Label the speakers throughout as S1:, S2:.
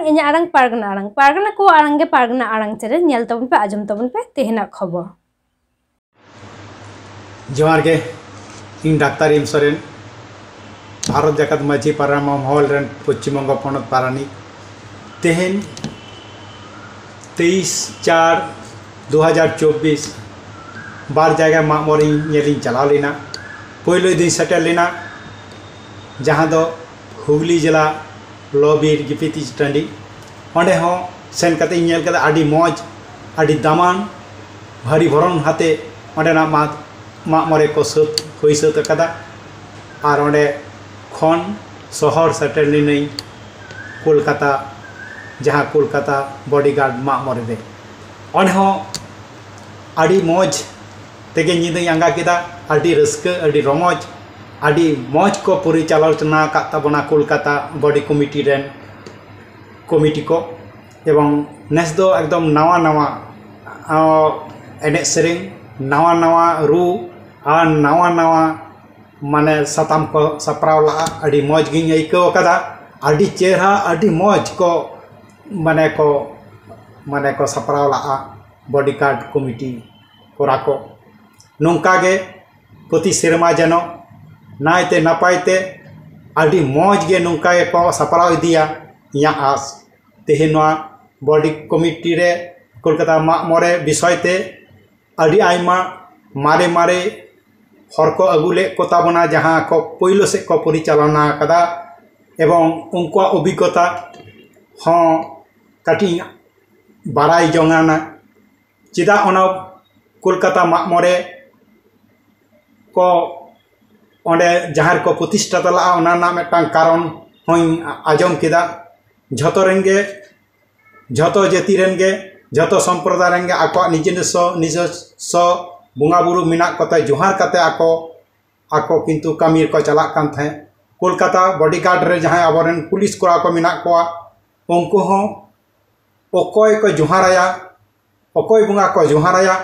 S1: arang inya arang pargana ko arang ge pargana arang chere nyel tabun pe ajum tabun pe tehena khobor
S2: जोहार के इन डाक्तार M Soren Bharat जाकत माझी पारामा महल rain Paschim Banga पनत पारानी तेहेन 23/4/2024 बार जगह मामोरी nailing चलाव लेना पहिलो दिन सेटल लेना जहाँ दो हुगली जिला लॉबीर गिपिती टंडी ओंडे हो सेन कते नेल कते आडी मौज आडी दामान भारी भरन हाते ओंडे ना मामोरे को सब हुई सत कदा और ओंडे खन शहर सेटल लेनी कोलकाता जहाँ कोलकाता बॉडीगार्ड मामोरे दे ओंडे हो आडी मौज तेगे निदे आंगा केदा आडी रस्क आडी रमोज आडी मौज को परिचालना काताबना कोलकाता बॉडी कमिटी रेन कमिटी को एवं नेस दो एकदम नवा नवा एने सेरिंग नवा नवा रू और नवा नवा माने सताम को सप्राव ला आडी मौज गिन आइको कदा आडी चेहरा आडी मौज को माने को सप्राव ला बॉडीगार्ड कमिटी कोरा को नोंका गे प्रति सेरमा जनो नायते नापायते आडी मौज गे नोंका को सप्राव इदिया इया आस तेहेनवा बॉडी कमिटी रे कोलकाता मामोरे विषयते आडी आइमा मारे मारे हर को अगुले कोताबना जहाँ को पहिलो से को परिचालना कदा एवं उनको अभिज्ञता हाँ काटी बाराई जोंगाना चिदा ओना कोलकाता मामोरे को ओंडे जहाँ को प्रतिष्ठा तला ओना ना मेटांग कारण होई आजम केदा झतो रेंगे झतो जाति रेंगे झतो संप्रदाय रेंगे आको निजस्व बुंगा बुरु मिना कते जोहार कते आको किंतु कामी को चला कान थे कोलकाता बॉडीगार्ड रे जहाँ आबोरेन पुलिस कोरा को मिना कोआ उनको हो ओकोय को जोहाराया ओकोय बुंगा को जोहाराया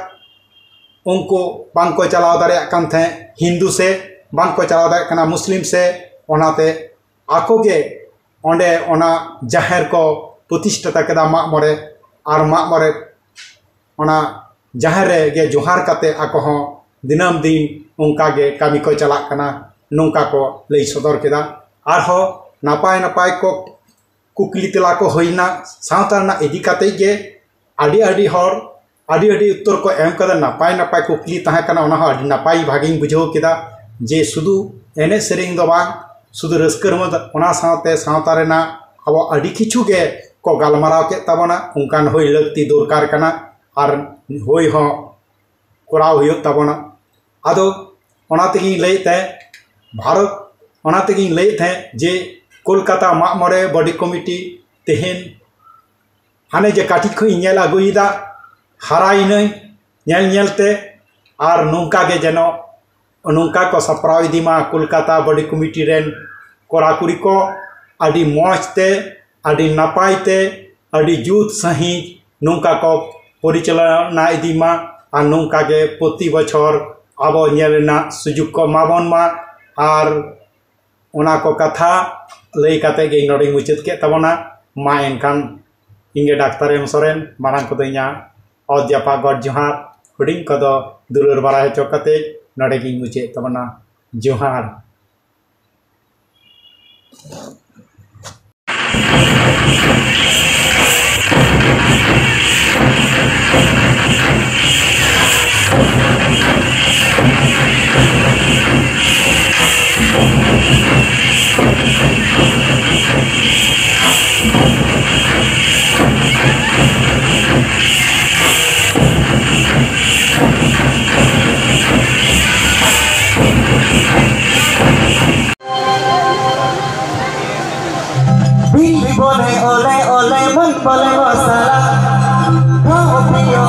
S2: उनको बांग को चलाव दारे कान थे हिंदू से बांग को चलाव दारे कना मुस्लिम से ओनाते आको के ओंडे ओना जाहेर को प्रतिष्ठा केदा मामोरे और मामोरे ओना जहाँ गे जोहार कते आको हो दिनम दिन उनका गे कामी को चला कना नोंका को लई सदर केदा आर हो नापाय नापाय को कुकली तला को होइना सावता ना इदी कते गे आडी आडी हर आडी आडी उत्तर को एम कदा नापाय नापाय कुकली ताहे कना ओना हो आडी नापाय भागिंग बुझो केदा जे सुदु एने सेरिंग दो बा सुदु रस्कर मत ओना सावते सावता रेना अब आडी किछु गे को गालमाराव के तबना उनकान होई लगती दरकार कना और होई हो कोराव हुयो तबना आदो ओनातेगी लैते भारत ओनातेगी लैते जे कोलकाता मामोरे बॉडी कमिटी तेहेन हाने जे काटी खो नेल आगुइदा हाराइनै नेल नेलते और नोंका गे जनो नोंका को सप्राव दिमा कोलकाता बॉडी कमिटी रेन कोराकुरी को आडी मौजते आडी नापायते आडी जुत सही नोंका को परिचालना इदीमा और नोंका गे प्रति बछर आबो नेलना सुजुग को माबन मा और ओना को कथा लई काते गे नोडे मुचाद के तबना मा एनखान इंगे डाक्तार एम सोरेन मारांग को इया अध्यापक गड जोहार हुडिंग को दुलुर बारा हेचो काते नोडे गे मुचाद तबना जोहार
S3: Ole ole mon pole wasala, kau pio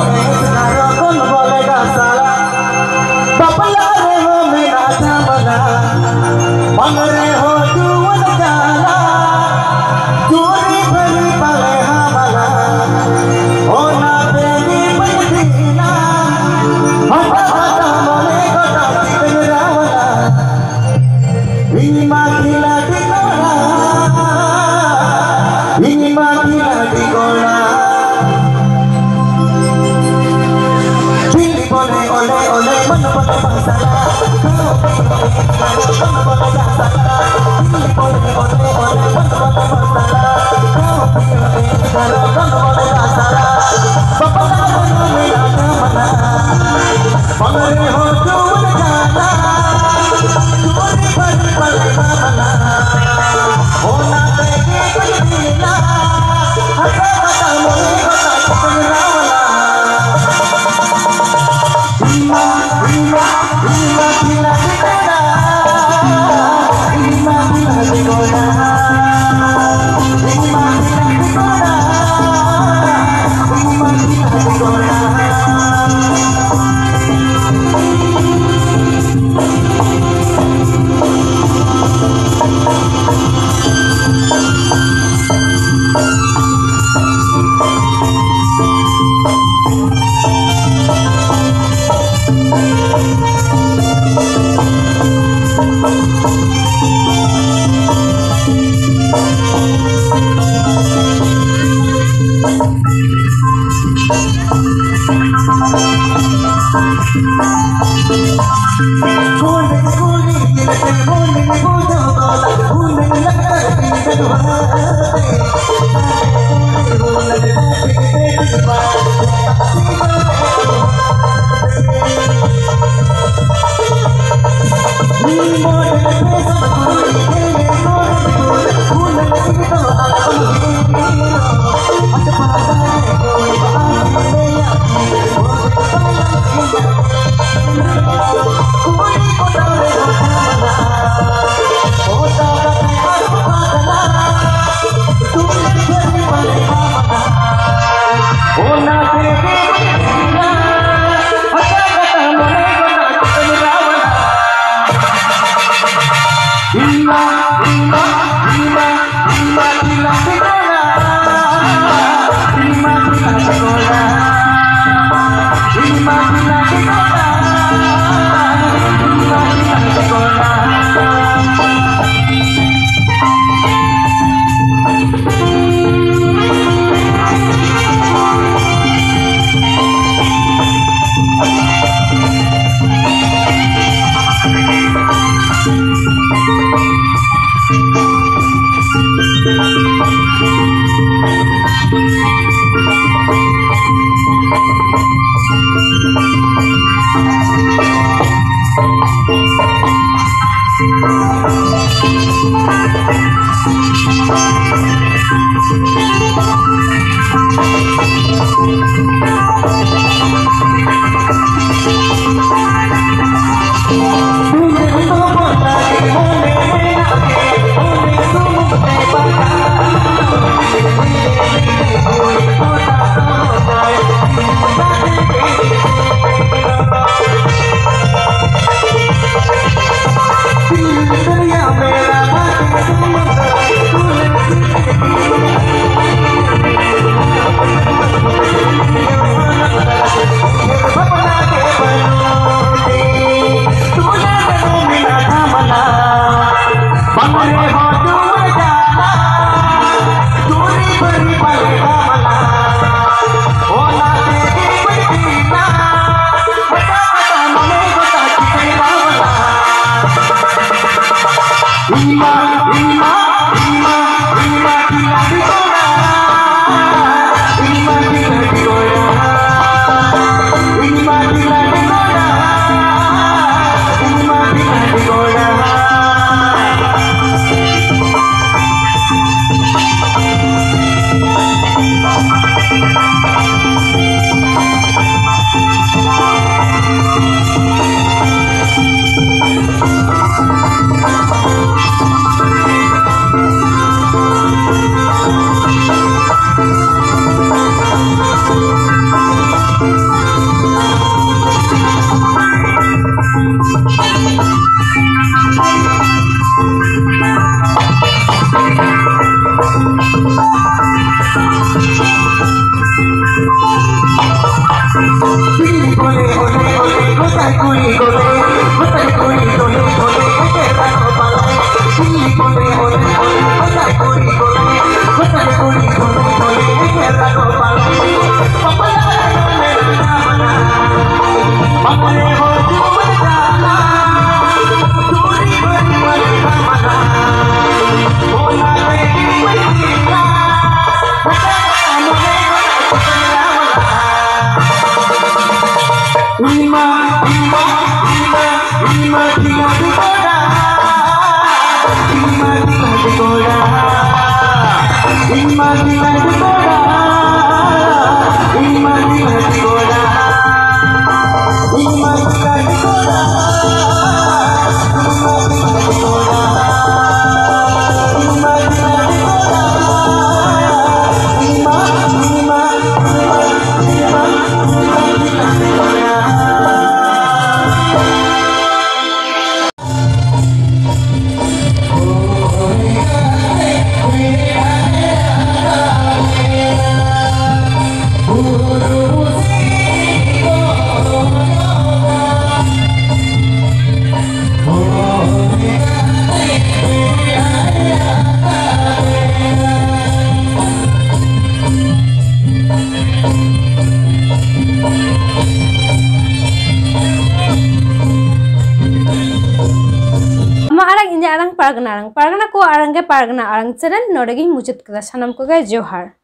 S1: Pargana ko arang ke pargana arang channel nodegi muchut kada sanam ko ga johar.